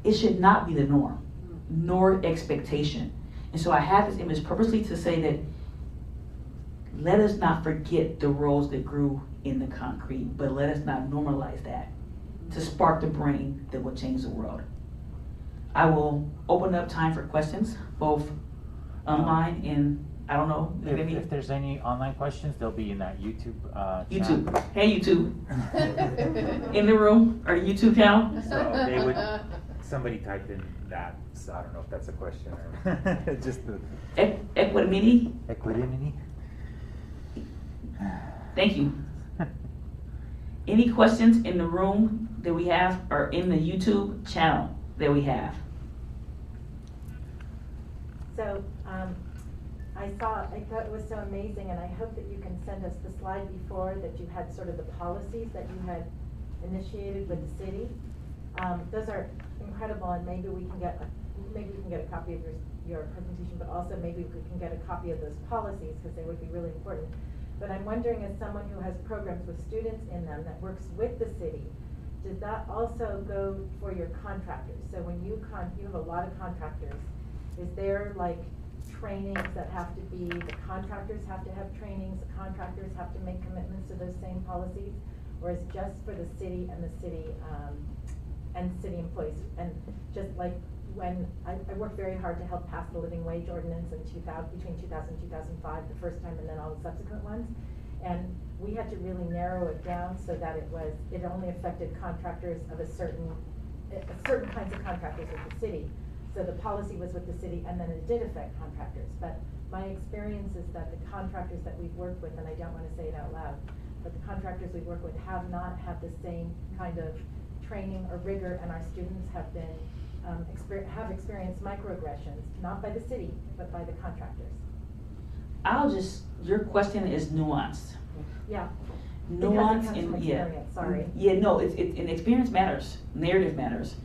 It should not be the norm, nor expectation. And so I have this image purposely to say that let us not forget the rows that grew in the concrete, but let us not normalize that to spark the brain that will change the world. I will open up time for questions, both online and I don't know. Maybe if there's any online questions, they'll be in that YouTube YouTube. chat. Hey YouTube. In the room, or YouTube channel. So they would, somebody typed in that, so I don't know if that's a question or just the Equanimity. equanimity. Thank you. Any questions in the room that we have, or in the YouTube channel that we have? So I thought it was so amazing, and I hope that you can send us the slide before that you had sort of the policies that you had initiated with the city. Those are incredible, and maybe we can get a copy of your presentation, but also maybe we can get a copy of those policies because they would be really important. But I'm wondering, as someone who has programs with students in them that works with the city, does that also go for your contractors? So when you have a lot of contractors, is there like trainings that have to be, the contractors have to have trainings, the contractors have to make commitments to those same policies, or is it just for the city and the city employees? And just like when I worked very hard to help pass the living wage ordinance in between 2000 and 2005, the first time, and then all the subsequent ones. And we had to really narrow it down so that it only affected contractors of certain kinds of contractors with the city. So the policy was with the city, and then it did affect contractors. But my experience is that the contractors that we've worked with, and I don't want to say it out loud, but the contractors we work with have not had the same kind of training or rigor, and our students have been have experienced microaggressions, not by the city, but by the contractors. Your question is nuanced. Yeah. Because it comes from and experience, sorry. Yeah, no, and experience matters. Narrative matters.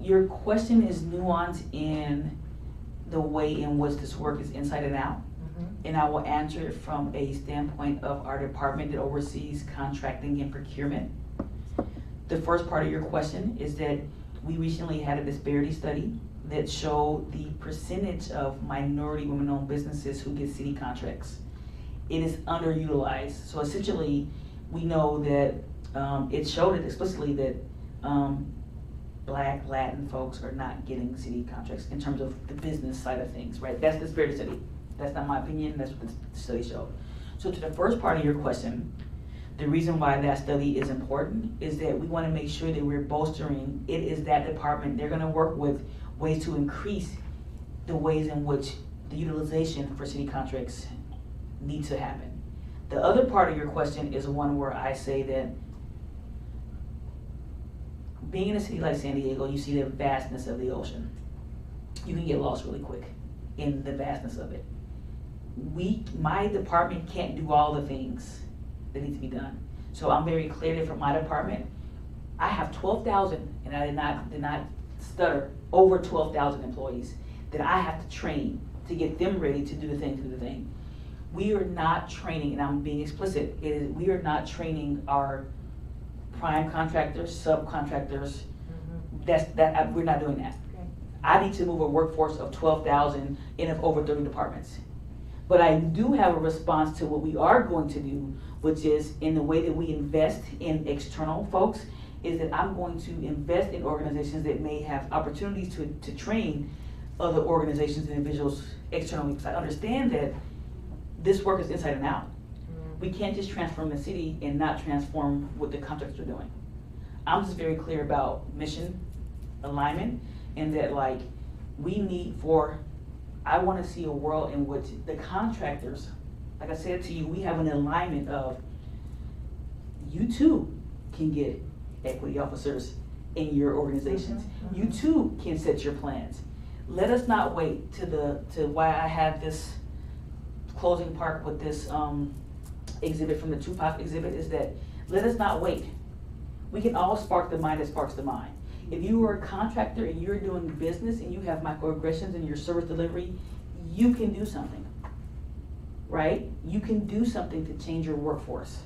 Your question is nuance in the way in which this work is inside and out. And I will answer it from a standpoint of our department that oversees contracting and procurement. The first part of your question is that we recently had a disparity study that showed the percentage of minority women-owned businesses who get city contracts. It is underutilized. So essentially, we know that it showed it explicitly that Black, Latin folks are not getting city contracts in terms of the business side of things, right? That's the disparity study. That's not my opinion, that's what the study showed. So to the first part of your question, the reason why that study is important is that we want to make sure that we're bolstering, it is that department, they're gonna work with ways to increase the ways in which the utilization for city contracts need to happen. The other part of your question is one where I say that being in a city like San Diego, you see the vastness of the ocean. You can get lost really quick in the vastness of it. My department can't do all the things that need to be done. So I'm very clear that for my department, I have 12,000, and I did not stutter, over 12,000 employees that I have to train to get them ready to do the thing. We are not training, and I'm being explicit, we are not training our prime contractors, subcontractors. We're not doing that. Okay. I need to move a workforce of 12,000 in over 30 departments. But I do have a response to what we are going to do, which is in the way that we invest in external folks, is that I'm going to invest in organizations that may have opportunities to train other organizations and individuals externally, because I understand that this work is inside and out. We can't just transform the city and not transform what the contractors are doing. I'm just very clear about mission alignment, and that like I want to see a world in which the contractors, like I said to you, we have an alignment of you too can get equity officers in your organizations. You too can set your plans. Let us not wait to why I have this closing part with this exhibit from the Tupac exhibit is that let us not wait. We can all spark the mind that sparks the mind. If you are a contractor and you're doing business and you have microaggressions in your service delivery, you can do something, right? You can do something to change your workforce.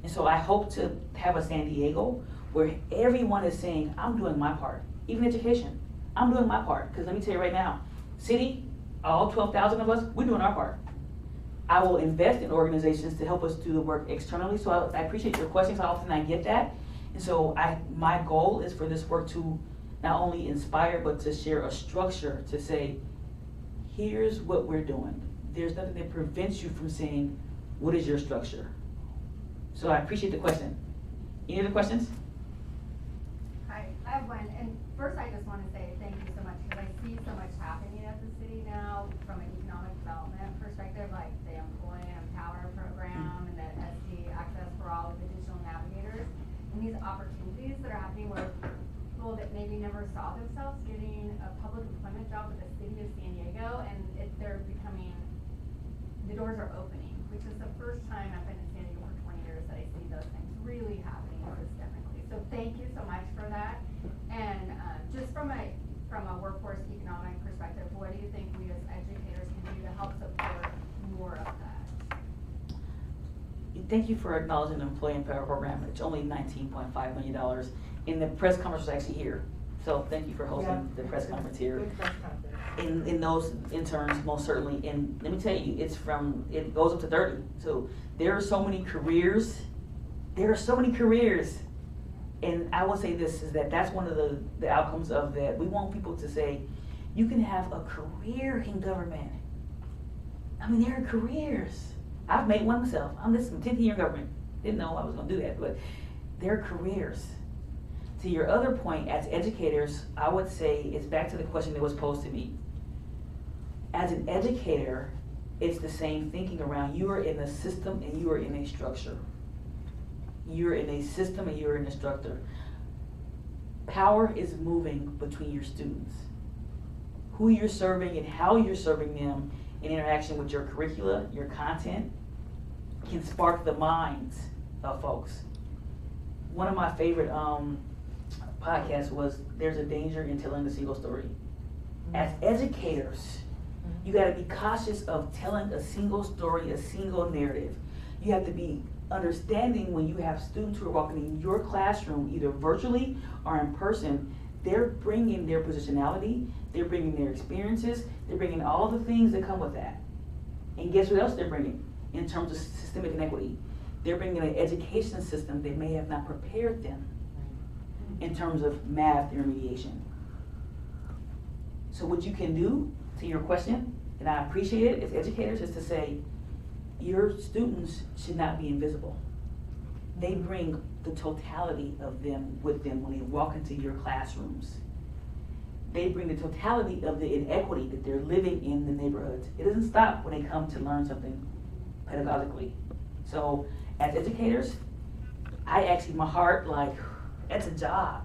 And so I hope to have a San Diego where everyone is saying, I'm doing my part, even education. I'm doing my part, because let me tell you right now, city, all 12,000 of us, we're doing our part. I will invest in organizations to help us do the work externally. So I appreciate your questions. How often I get that. And so my goal is for this work to not only inspire, but to share a structure to say, here's what we're doing. There's nothing that prevents you from saying, what is your structure? So I appreciate the question. Any other questions? Hi, I have one. And first I just want to say thank you so much, because I see so much happening at the city now from an economic development perspective, like the Employ and Empower program and the SD Access for All of the digital navigators. And these opportunities that are happening where people that maybe never saw themselves getting a public employment job with the city of San Diego, and the doors are opening, which is the first time I've been in San Diego for 20 years that I see those things really happening systemically. So thank you so much for that. And just from a workforce economic perspective, what do you think we as educators can do to help support more of that? Thank you for acknowledging the Employee Empower Program. It's only $19.5 million. And the press conference was actually here. So thank you for hosting the press conference here. Good press conference. In those interns, most certainly. And let me tell you, it goes up to 30. So there are so many careers. And I will say this, is that's one of the outcomes of that. We want people to say, you can have a career in government. I mean, there are careers. I've made one myself. I'm this 10th year in government. Didn't know I was gonna do that, but there are careers. To your other point, as educators, I would say it's back to the question that was posed to me. As an educator, it's the same thinking around you are in a system and you are in a structure. You're in a system and you're an instructor. Power is moving between your students. Who you're serving and how you're serving them in interaction with your curricula, your content, can spark the minds folks. One of my favorite podcasts was "There's a Danger in Telling a Single Story." As educators, you got to be cautious of telling a single story, a single narrative. You have to be understanding when you have students who are walking in your classroom, either virtually or in person. They're bringing their positionality, they're bringing their experiences, they're bringing all the things that come with that. And guess what else they're bringing in terms of systemic inequity? They're bringing an education system that may have not prepared them in terms of math and remediation. So what you can do, to your question, and I appreciate it as educators, is to say, your students should not be invisible. They bring the totality of them with them when they walk into your classrooms. They bring the totality of the inequity that they're living in the neighborhoods. It doesn't stop when they come to learn something pedagogically. So as educators, I actually, my heart, like, that's a job.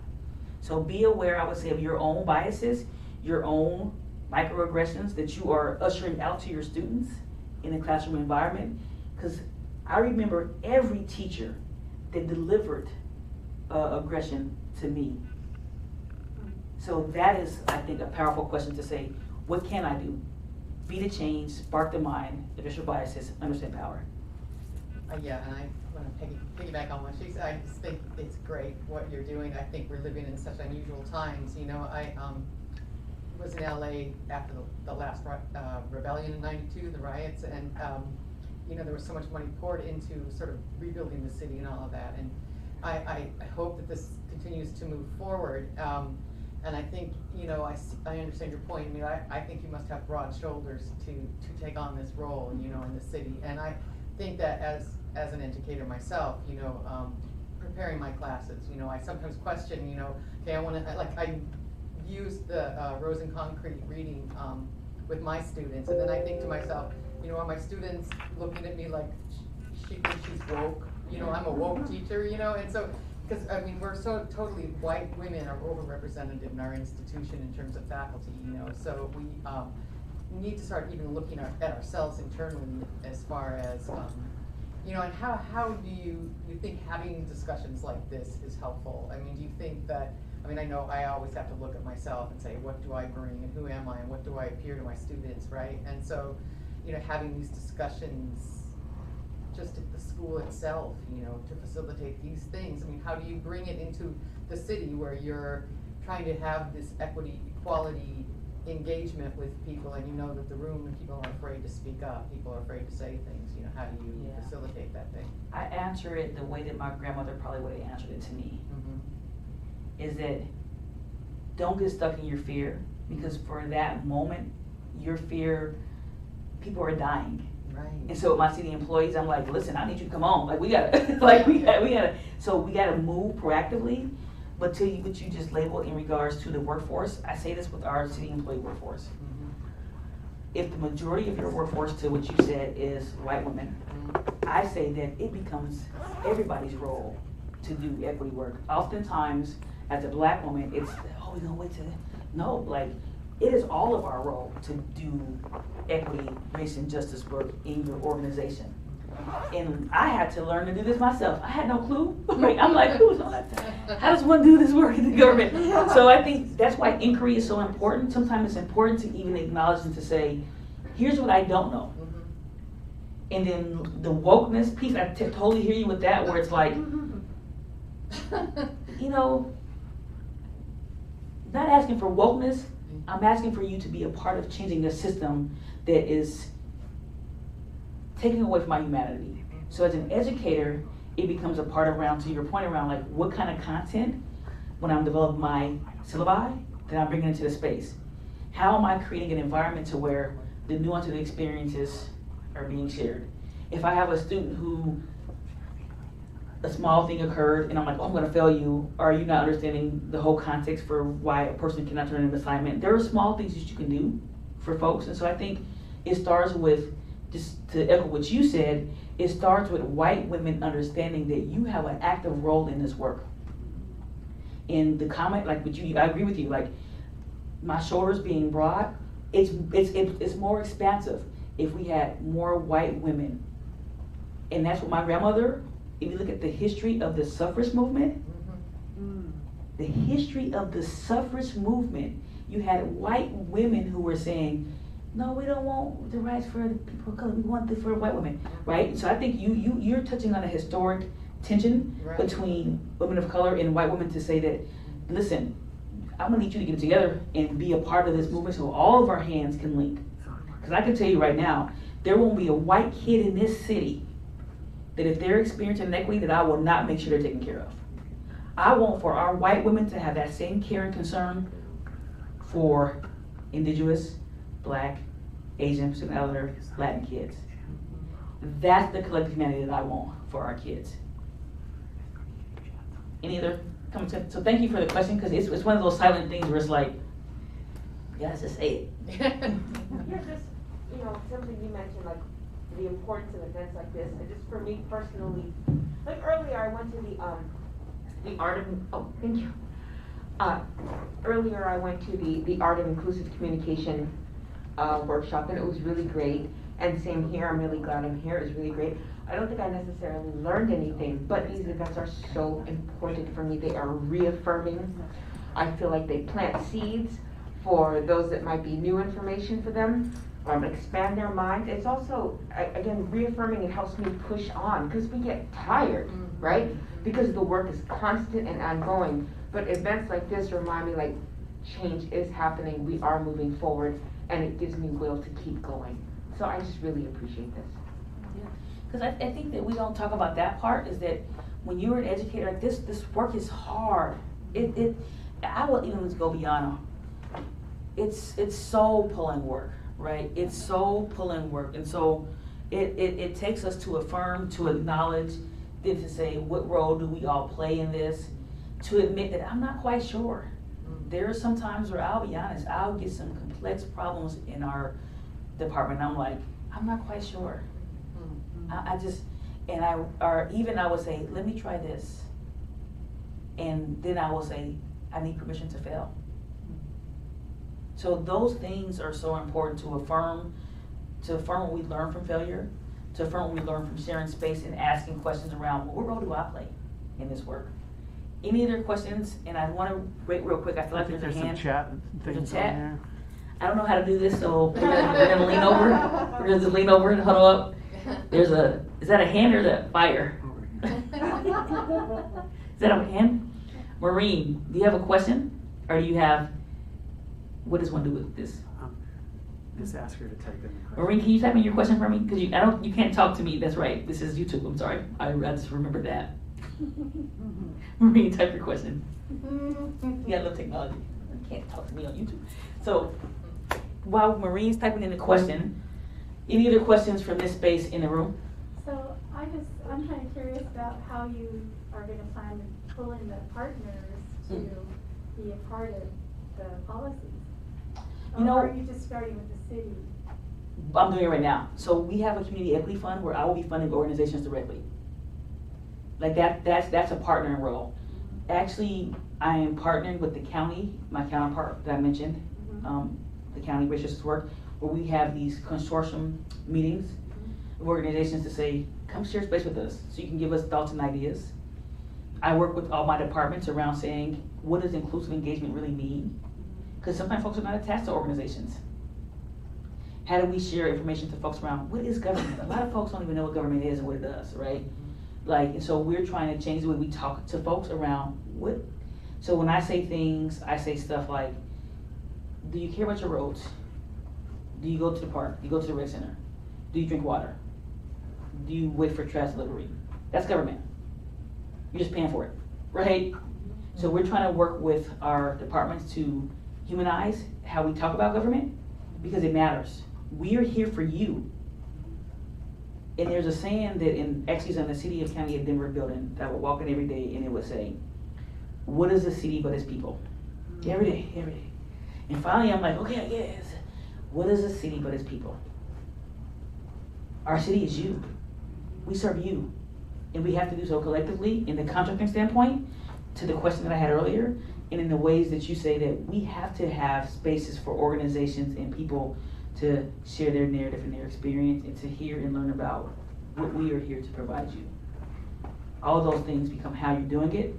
So be aware, I would say, of your own biases, your own microaggressions that you are ushering out to your students in the classroom environment. Because I remember every teacher that delivered aggression to me. So that is, I think, a powerful question to say, what can I do? Be the change, spark the mind, address your biases, understand power. Yeah, and I want to piggyback on what she said. I just think it's great what you're doing. I think we're living in such unusual times. You know, I was in LA after the last rebellion in '92, the riots, and you know, there was so much money poured into sort of rebuilding the city and all of that. And I hope that this continues to move forward. And I think, you know, I understand your point. I mean, I think you must have broad shoulders to take on this role, you know, in the city. And I think that as an educator myself, you know, preparing my classes, you know, I sometimes question, you know, okay, I use the Rose and Concrete reading with my students, and then I think to myself, you know, are my students looking at me like she thinks she's woke? You know, I'm a woke teacher, you know, and so, because I mean, we're so totally, white women are overrepresented in our institution in terms of faculty, you know, so we need to start even looking at ourselves internally as far as, you know, and how do you think having discussions like this is helpful? I mean, do you think that, I mean, I know I always have to look at myself and say, what do I bring and who am I and what do I appear to my students, right? And so, you know, having these discussions just at the school itself, you know, to facilitate these things. I mean, how do you bring it into the city where you're trying to have this equity, equality engagement with people, and you know that the room and people are afraid to speak up, people are afraid to say things, you know, how do you facilitate that thing? I answer it the way that my grandmother probably would have answered it to me. Is that don't get stuck in your fear, because for that moment, your fear, people are dying. Right. And so with my city employees, I'm like, listen, I need you to come on. Like we gotta, like we gotta. So we gotta move proactively. But to what you just labeled in regards to the workforce, I say this with our city employee workforce. If the majority of your workforce, to what you said, is white women, I say that it becomes everybody's role to do equity work. Oftentimes, as a black woman, it's, oh, we're gonna wait till, no, like, it is all of our role to do equity, race, and justice work in your organization. And I had to learn to do this myself. I had no clue. I'm like, how does one do this work in the government? So I think that's why inquiry is so important. Sometimes it's important to even acknowledge and to say, here's what I don't know. And then the wokeness piece, I totally hear you with that, where it's like, you know, not asking for wokeness, I'm asking for you to be a part of changing the system that is taking away from my humanity. So as an educator, it becomes a part around, to your point around, like, what kind of content, when I'm developing my syllabi, that I'm bringing into the space. How am I creating an environment to where the nuance of the experiences are being shared? If I have a student who, a small thing occurred, and I'm like, oh, I'm gonna fail you, or are you not understanding the whole context for why a person cannot turn in an assignment? There are small things that you can do for folks, and so I think it starts with, just to echo what you said, it starts with white women understanding that you have an active role in this work. And the comment, like with you, I agree with you, like, my shoulders being broad, it's more expansive if we had more white women. And that's what my grandmother if you look at the history of the suffrage movement, the history of the suffrage movement, you had white women who were saying, no, we don't want the rights for the people of color, we want this for white women, right? So I think you're touching on a historic tension between women of color and white women to say that, listen, I'm gonna need you to get together and be a part of this movement so all of our hands can link. Because I can tell you right now, there won't be a white kid in this city that if they're experiencing inequity that I will not make sure they're taken care of. I want for our white women to have that same care and concern for indigenous, Black, Asian, Pacific Islander, Latin kids. That's the collective humanity that I want for our kids. Any other comments? So thank you for the question, because it's one of those silent things where it's like, yeah, let's just say it. Yeah, just, something you mentioned, like the importance of events like this, and just for me personally, like earlier I went to the art of, thank you. Earlier I went to the art of inclusive communication workshop, and it was really great. And same here, I'm really glad I'm here, it was really great. I don't think I necessarily learned anything, but these events are so important for me. They are reaffirming. I feel like they plant seeds for those that might be new information for them, expand their minds. It's also, again, reaffirming. It helps me push on, because we get tired, right? Because the work is constant and ongoing. But events like this remind me, like, change is happening, we are moving forward, and it gives me will to keep going. So I just really appreciate this. Because I think that we don't talk about that part, is that when you're an educator, like this work is hard. I will even go beyond. It's soul pulling work, right? It's soul pulling work. And so it takes us to affirm, to acknowledge, then to say, what role do we all play in this? To admit that I'm not quite sure. There are some times where, I'll be honest, I'll get some complex problems in our department. I'm like, I'm not quite sure. I would say, let me try this. And then I will say, I need permission to fail. So those things are so important to affirm what we learn from failure, to affirm what we learn from sharing space and asking questions around, well, what role do I play in this work? Any other questions? And I want to wait real quick. I feel like there's a hand. Some chat There's things a chat. on there. I don't know how to do this, so we're gonna lean over. We're gonna just lean over and huddle up. Is that a hand or is that fire? Is that a hand? Maureen, do you have a question? Or do you have, what does one do with this? Just ask her to type in the question. Maureen, can you type in your question for me? Because you can't talk to me, that's right. This is YouTube, I'm sorry. I just remembered that. Maureen, type your question. You got a little technology. You can't talk to me on YouTube. So, while Marine's typing in the question, any other questions from this space in the room? So I'm kind of curious about how you are going to plan to pull in the partners to be a part of the policies. Or are you just starting with the city? I'm doing it right now. So we have a community equity fund where I will be funding organizations directly. Like that's a partnering role. Actually, I am partnering with the county, my counterpart that I mentioned, the county racial justice work, where we have these consortium meetings of organizations to say, come share space with us so you can give us thoughts and ideas. I work with all my departments around saying, what does inclusive engagement really mean? Because sometimes folks are not attached to organizations. How do we share information to folks around, what is government? A lot of folks don't even know what government is and what it does, right? Like, and so we're trying to change the way we talk to folks around what. So when I say things, I say stuff like, do you care about your roads? Do you go to the park? Do you go to the rec center? Do you drink water? Do you wait for trash delivery? That's government. You're just paying for it, right? So we're trying to work with our departments to humanize how we talk about government, because it matters. We're here for you. And there's a saying that actually in the City of County of Denver building that I would walk in every day, and it would say, what is the city but its people? Every day. And finally I'm like, okay, yes. What is a city but its people? Our city is you. We serve you. And we have to do so collectively in the contracting standpoint, to the question that I had earlier, and in the ways that you say that we have to have spaces for organizations and people to share their narrative and their experience, and to hear and learn about what we are here to provide you. all those things become how you're doing it.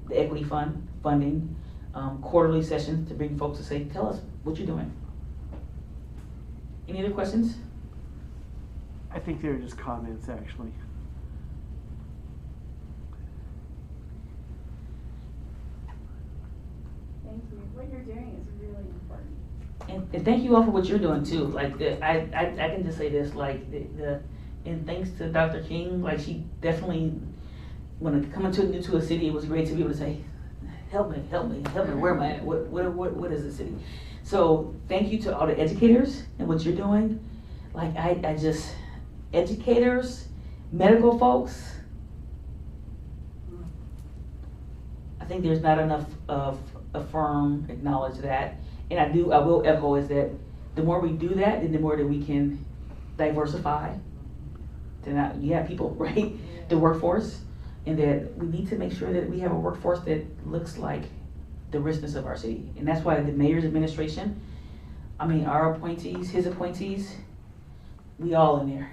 The equity funding, quarterly sessions to bring folks to say, tell us what you're doing. Any other questions? I think they were just comments, actually. Thank you. What you're doing is really important. And thank you all for what you're doing too. Like I can just say this, like and thanks to Dr. King, like she definitely, when coming to a city, it was great to be able to say, help me, where am I at? What is the city? So thank you to all the educators and what you're doing. Like I just, educators, medical folks, I think there's not enough of a firm acknowledge that. And I will echo is that the more we do that, then the more that we can diversify. Then you have people, right? The workforce, and that we need to make sure that we have a workforce that looks like the richness of our city. And that's why the mayor's administration, I mean, our appointees, his appointees, we all in there.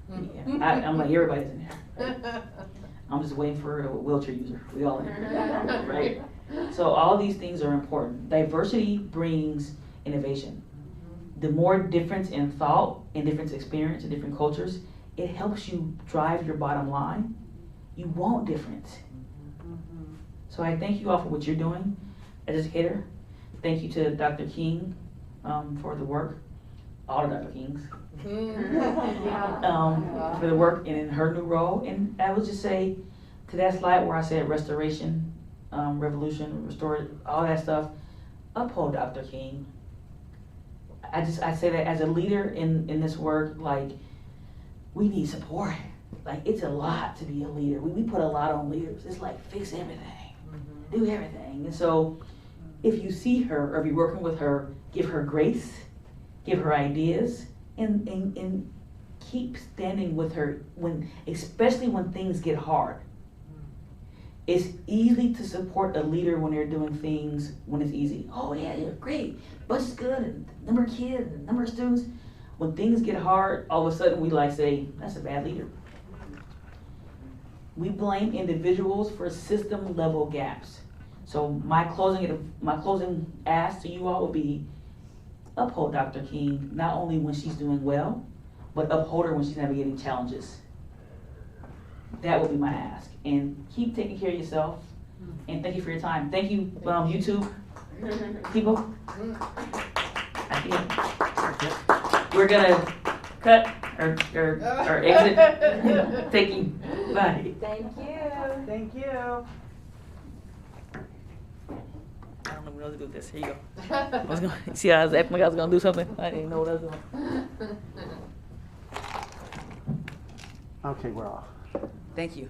Yeah. I'm like, everybody's in there. I'm just waiting for a wheelchair user. We all in there, right? So all these things are important. Diversity brings innovation. The more difference in thought and different experience and different cultures, it helps you drive your bottom line. You want difference. So I thank you all for what you're doing as an educator. Thank you to Dr. King for the work, all of Dr. Kings, for the work and in her new role. And I would just say to that slide where I said restoration, revolution, restore, all that stuff, uphold Dr. King. I say that as a leader in this work, like, we need support. Like, it's a lot to be a leader. We put a lot on leaders. It's like, fix everything, do everything. And so if you see her or if you're working with her, give her grace, give her ideas, and keep standing with her especially when things get hard. It's easy to support a leader when they're doing things when it's easy. Oh yeah, they're great. Budget's good, and number of kids, and number of students. When things get hard, all of a sudden we like say, that's a bad leader. We blame individuals for system level gaps. So my closing ask to you all would be, uphold Dr. King, not only when she's doing well, but uphold her when she's navigating challenges. That would be my ask. And keep taking care of yourself. And thank you for your time. Thank you, YouTube people. We're gonna cut or exit. Thank you. Bye. Thank you. Thank you. I don't know what else to do with this. Here you go. I was gonna see how I was acting like I was gonna do something. I didn't know what I was doing. Okay, we're off. Thank you.